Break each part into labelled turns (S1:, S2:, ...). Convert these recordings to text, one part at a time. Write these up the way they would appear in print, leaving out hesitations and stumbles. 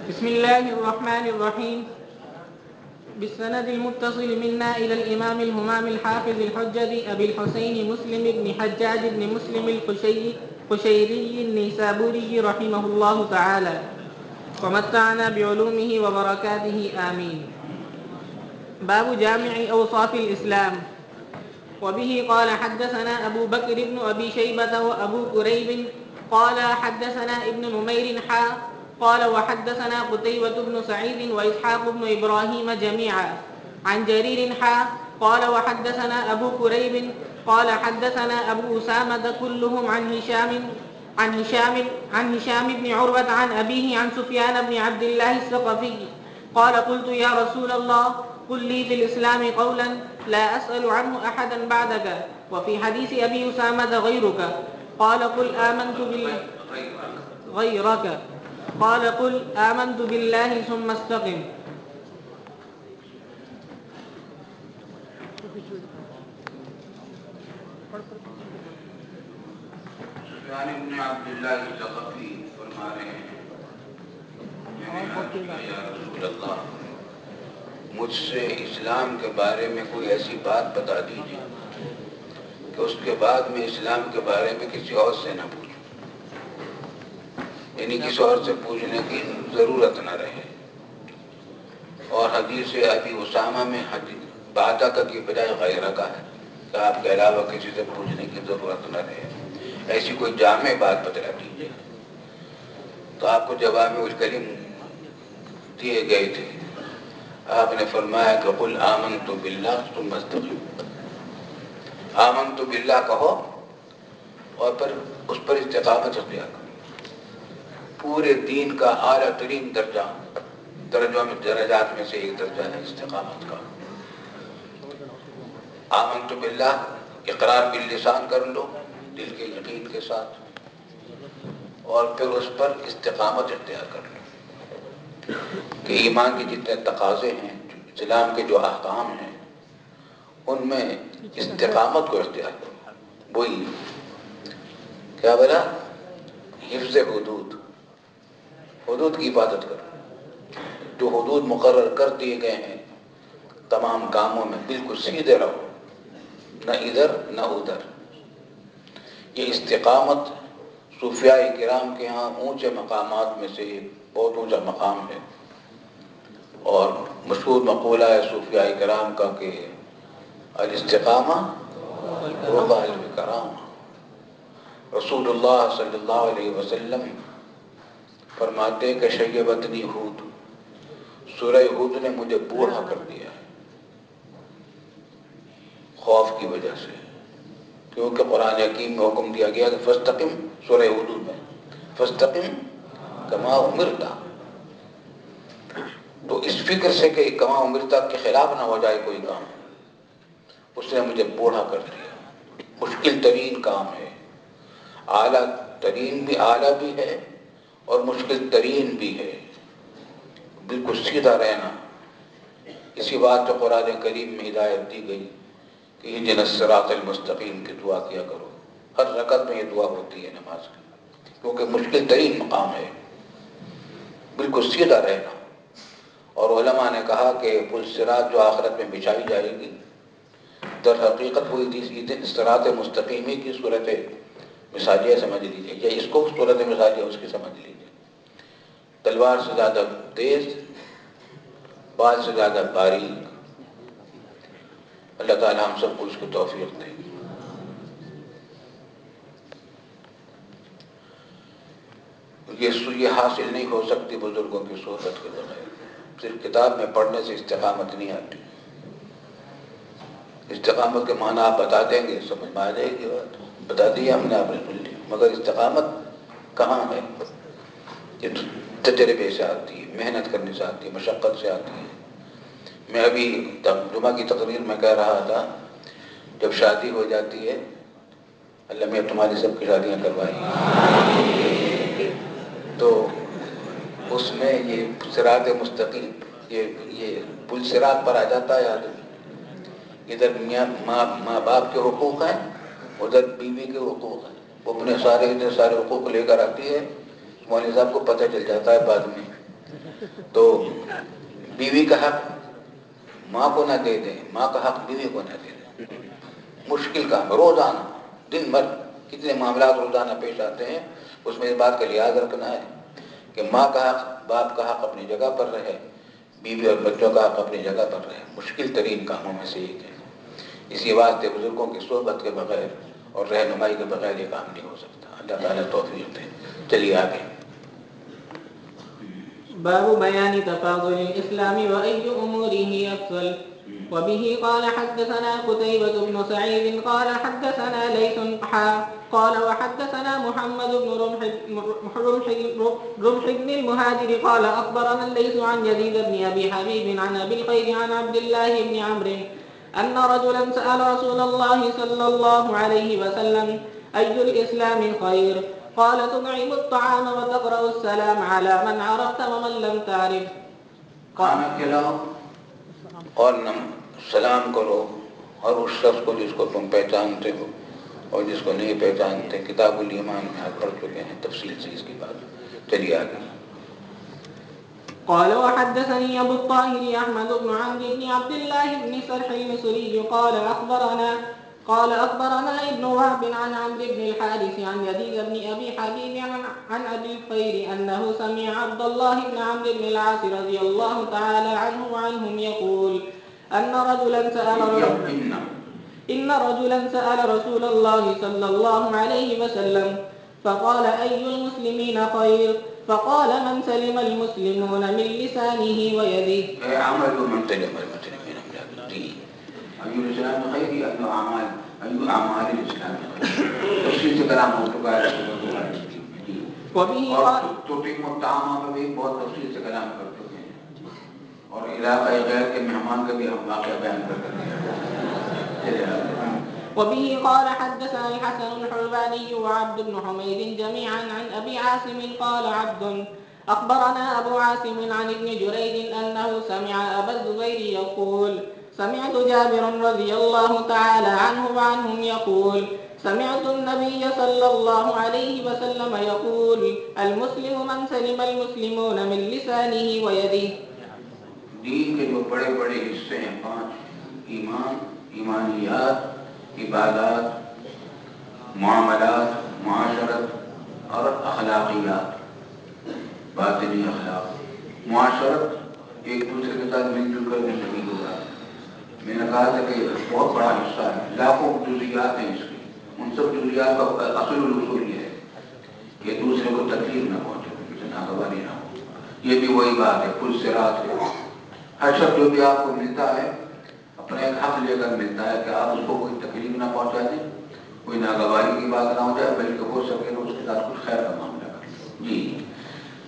S1: بسم الله الرحمن الرحيم. بالسند المتصل منا إلى الإمام الهمام الحافظ الحجة أبي الحسين مسلم بن حجاج بن مسلم القشيري النيسابوري رحمه الله تعالى، ومتعنا بعلومه وبركاته آمين. باب جامع أوصاف الإسلام. وبه قال حدثنا أبو بكر بن أبي شيبة وأبو كريب قال حدثنا ابن نمير قال وحدثنا قتيبة بن سعيد وإسحاق بن إبراهيم جميعا عن جرير قال وحدثنا أبو كريب قال حدثنا أبو أسامة كلهم عن هشام بن عروة عن أبيه عن سفيان بن عبد الله الثقفي قال قلت يا رسول الله قل لي في الإسلام قولا لا أسأل عنه أحدا بعدك، وفي حديث أبي أسامة قال قل آمنت بالله ثم استقم.
S2: سفیان بن عبد اللہ الثقفی فرما رہے ہیں میں نے عرض کیا یا رسول اللہ مجھ سے اسلام کے بارے میں کوئی ایسی بات بتا دیجیے کہ اس کے بعد میں اسلام کے بارے میں کسی اور سے نہ پوچھوں، یعنی کسی اور سے پوچھنے کی ضرورت نہ رہے. اور حدیث ابی اسامہ میں بعدہ کا کی بجائے غیرہ کا ہے کہ آپ کے علاوہ کسی سے پوچھنے کی ضرورت نہ رہے. ایسی کوئی جامع بات بتلا دیجیے. تو آپ کو جواب میں الکلم دیے گئے تھے. آپ نے فرمایا کہ قل آمنت باللہ ثم استقم. آمنت باللہ کہو اور پھر اس پر استقامت اختیار کرو. پورے دین کا اعلیٰ ترین درجات میں سے ایک درجہ ہے استقامت کا. آمنت باللہ اقرار باللسان کر لو دل کے یقین کے ساتھ، اور پھر اس پر استقامت اختیار کر لو کہ ایمان کے جتنے تقاضے ہیں، اسلام کے جو احکام ہیں، ان میں استقامت کو اختیار کرو. وہی کیا بولا؟ حفظ حدود کی حفاظت کرو. جو حدود مقرر کر دیے گئے ہیں تمام کاموں میں بالکل سیدھے رہو، نہ ادھر نہ ادھر. یہ استقامت صوفیاء کرام کے ہاں اونچے مقامات میں سے بہت اونچا مقام ہے. اور مشہور مقولہ ہے صوفیاء کرام کا کہ الاستقامہ روح الکرامہ. رسول اللہ صلی اللہ علیہ وسلم فرماتے کہ شیبتنی ہود، سورہ ہود نے مجھے بوڑھا کر دیا ہے خوف کی وجہ سے، کیونکہ قرآن حکیم میں حکم دیا گیا کہ فاستقم، سورہ ہود میں فاستقم کما امرت. تو اس فکر سے کہ کما امرت کے خلاف نہ ہو جائے کوئی کام، اس نے مجھے بوڑھا کر دیا. مشکل ترین کام ہے، اعلیٰ ترین بھی، اعلیٰ بھی ہے اور مشکل ترین بھی ہے. بالکل سیدھا رہنا. اسی بات پہ قرآن کریم میں ہدایت دی گئی کہ اہدنا الصراط المستقیم کی دعا کیا کرو. ہر رکعت میں یہ دعا ہوتی ہے نماز کی، کیونکہ مشکل ترین مقام ہے بالکل سیدھا رہنا. اور علماء نے کہا کہ پل صراط جو آخرت میں بچھائی جائے گی در حقیقت وہی صراط مستقیمی کی صورت مثالیہ سمجھ لیجیے، یا اس کو صورت مثالیہ اس کی سمجھ لیجیے. تلوار سے زیادہ تیز، بال سے زیادہ باریک. اللہ تعالی ہم سب کو اس کی توفیق دے. یہ حاصل نہیں ہو سکتی بزرگوں کی صحبت کے بغیر. صرف کتاب میں پڑھنے سے استقامت نہیں آتی. استقامت کے معنی آپ بتا دیں گے سمجھ میں آ جائے گی بات. بتا دی ہم نے، آپ نے سن لی، مگر استقامت کہاں ہے؟ یہ تجربے سے آتی ہے، محنت کرنے سے آتی ہے، مشقت سے آتی ہے. میں ابھی جمعہ کی تقریر میں کہہ رہا تھا جب شادی ہو جاتی ہے، اللہ میں تمہاری سب کی شادیاں کروائی، تو اس میں یہ صراط مستقیم، یہ پل صراط پر آ جاتا ہے آدمی. ادھر ماں باپ کے حقوق ہیں، ادھر بیوی کے حقوق ہیں. وہ اپنے سارے حقوق لے کر آتی ہے. مولوی صاحب کو پتہ چل جاتا ہے بعد میں تو بیوی کا حق ماں کو نہ دے دیں، ماں کا حق بیوی کو نہ دے دیں، مشکل کام روزانہ دن بھر کتنے معاملات روزانہ پیش آتے ہیں، اس میں اس بات کا لحاظ رکھنا ہے کہ ماں کا حق باپ کا حق اپنی جگہ پر رہے، بیوی اور بچوں کا حق اپنی جگہ پر رہے، مشکل ترین کاموں میں سے ایک ہے۔ اسی واسطے بزرگوں کی صحبت کے بغیر اور رہنمائی کے بغیر یہ کام نہیں ہو سکتا۔ اللہ تعالیٰ توفیق دے۔ چلیے آگے۔
S1: باب بیان تفاضل الإسلام وأي أموره أفضل. وبه قال حدثنا قتيبة بن سعيد قال حدثنا ليث قال وحدثنا محمد بن رمح بن المهاجر قال أخبرنا الليث عن يزيد بن أبي حبيب عن أبي الخير عن عبد الله بن عمرو أن رجلا سأل رسول الله صلى الله عليه وسلم أي الإسلام خير؟ قال تطعم الطعام وتقرأ السلام على من عرفت ومن لم تعرف.
S2: کھانا کھلاؤ اور سلام کرو اور اس شخص کو جس کو تم پہچانتے ہو اور جس کو نہیں پہچانتے۔ کتاب الایمان میں آپ پڑھ چکے ہیں تفصیل سے اس کی بات۔ چلیے آگے۔
S1: قال وحدثني أبو الطاهر أحمد بن عمرو بن عبد الله بن سرح المصري قال أخبرنا ابن وهب عن عمرو بن الحارث عن يزيد بن أبي حبيب عن أبي الخير أنه سمع عبد الله بن عمرو بن العاص رضي الله تعالى عنه وعنهم يقول إن رجلا سأل رسول الله صلى الله عليه وسلم فقال أي المسلمين خير؟ فقال من سلم المسلمون من لسانه ويده.
S2: عمل من سلم المسلمين من الدين. أي الإسلام خير؟ أي أعمال الإسلام خير؟ تفصیل سے کلام ہو چکا ہے اور تطعم الطعام میں بھی بہت تفصیل سے کلام کر چکے ہیں اور علاقہ غیر کے مہمان کا بھی ہم واقعہ بیان کر سکتے ہیں۔
S1: وبه قال حدثنا الحسن الحلواني وعبد بن حميد جميعا عن أبي عاصم قال عبد أخبرنا أبو عاصم عن ابن جريج أنه سمع أبا الزبير يقول سمعت جابر رضي الله تعالى عنه وعنهم يقول سمعت النبي صلى الله عليه وسلم يقول المسلم من سلم المسلمون من لسانه ويده.
S2: دین کے جو بڑے بڑے حصے ہیں 5: ایمان، ایمانیات، عبادات، معاملات، معاشرت اور اخلاقیات، باطنی اخلاق۔ معاشرت ایک دوسرے کے ساتھ مل جل کر زندگی گزارنا۔ میں نے کہا تھا کہ بہت بڑا حصہ ہے، لاکھوں جزیات ہیں اس کی، ان سب جزیات کا اصل اصول یہ ہے کہ دوسرے کو تکلیف نہ پہنچے، ناگواری نہ ہو۔ یہ بھی وہی بات ہے، پل صراط ہے۔ ہر شخص جو بھی آپ کو ملتا ہے اپنا ایک حق لے کر ملتا ہے کہ آپ اس کو کوئی تکلیف نہ پہنچا دیں، کوئی ناگواری کی بات نہ ہو جائے، بلکہ ہو سکے تو اس کے ساتھ کچھ خیر کا معاملہ کریں۔ جی۔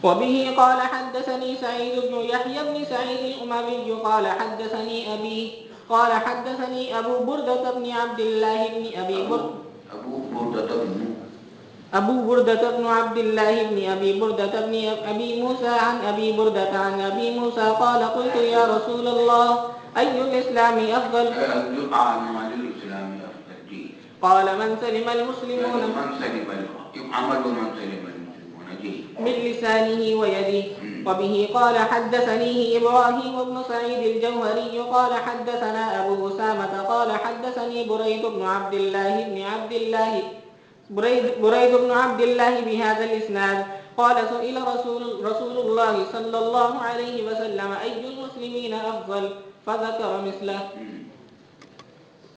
S1: وبه قال حدثني سعيد بن يحيى بن سعيد الأموي قال حدثني أبي قال حدثني أبو بردة بن عبد الله بن أبو بردة بن عبد الله بن أبي بردة بن أبي موسى عن أبي بردة عن أبي موسى قال قلت يا رسول الله أي الإسلام أفضل؟ قال من سلم المسلمون من لسانه ويده. وبه قال حدثنيه إبراهيم بن سعيد الجوهري قال حدثنا أبو أسامة قال حدثني بريد بن عبد الله بهذا الإسناد قال سئل رسول الله صلى الله عليه وسلم أي المسلمين أفضل فذكر مثله.